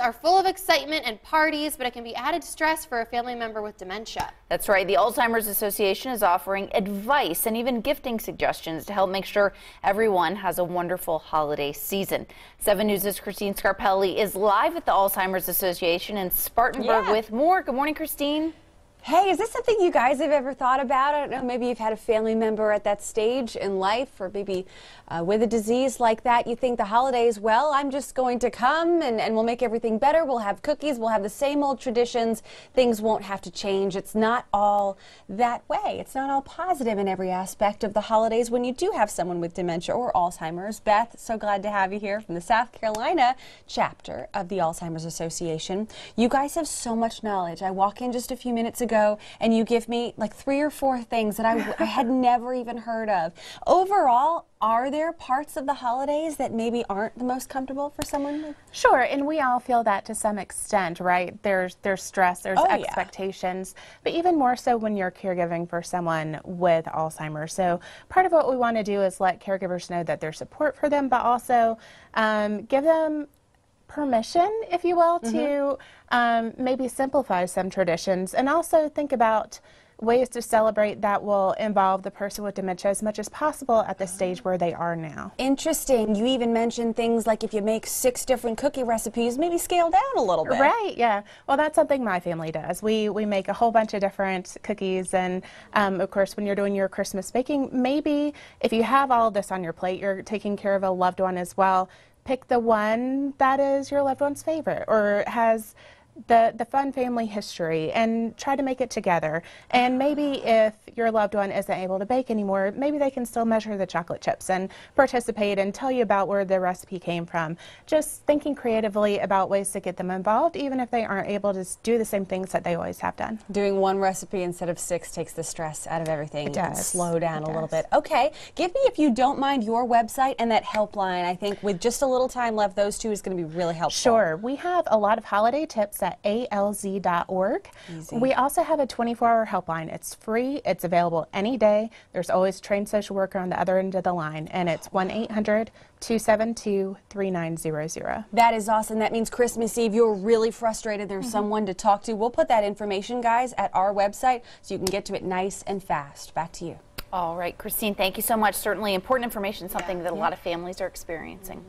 are full of excitement and parties, but it can be added stress for a family member with dementia. That's right. The Alzheimer's Association is offering advice and even gifting suggestions to help make sure everyone has a wonderful holiday season. 7 News' Christine Scarpelli is live at the Alzheimer's Association in Spartanburg with more. Good morning, Christine. Hey, is this something you guys have ever thought about? I don't know, maybe you've had a family member at that stage in life, or maybe with a disease like that. You think the holidays, well, I'm just going to come and we'll make everything better. We'll have cookies, we'll have the same old traditions. Things won't have to change. It's not all that way. It's not all positive in every aspect of the holidays when you do have someone with dementia or Alzheimer's. Beth, so glad to have you here from the South Carolina chapter of the Alzheimer's Association. You guys have so much knowledge. I walk in just a few minutes ago and you give me like 3 or 4 things that I had never even heard of. Overall, are there parts of the holidays that maybe aren't the most comfortable for someone? Sure, and we all feel that to some extent, right? There's stress, there's expectations, but even more so when you're caregiving for someone with Alzheimer's. So part of what we want to do is let caregivers know that there's support for them, but also give them permission, if you will, to maybe simplify some traditions, and also think about ways to celebrate that will involve the person with dementia as much as possible at the stage where they are now. Interesting. You even mentioned things like if you make 6 different cookie recipes, maybe scale down a little bit. Right, yeah. Well, that's something my family does. We make a whole bunch of different cookies, and of course when you're doing your Christmas baking, maybe if you have all of this on your plate, you're taking care of a loved one as well, pick the one that is your loved one's favorite or has the fun family history and try to make it together. And maybe if your loved one isn't able to bake anymore, maybe they can still measure the chocolate chips and participate and tell you about where the recipe came from. Just thinking creatively about ways to get them involved, even if they aren't able to do the same things that they always have done. Doing 1 recipe instead of 6 takes the stress out of everything. It does. Slow down a little bit. Okay, give me, if you don't mind, your website and that helpline. I think with just a little time left, those 2 is going to be really helpful. Sure. We have a lot of holiday tips at alz.org. We also have a 24-hour helpline. It's free. It's available any day. There's always a trained social worker on the other end of the line, and it's 1-800-272-3900. That is awesome. That means Christmas Eve, you're really frustrated. There's someone to talk to. We'll put that information, guys, at our website so you can get to it nice and fast. Back to you. All right, Christine, thank you so much. Certainly important information, something that a lot of families are experiencing.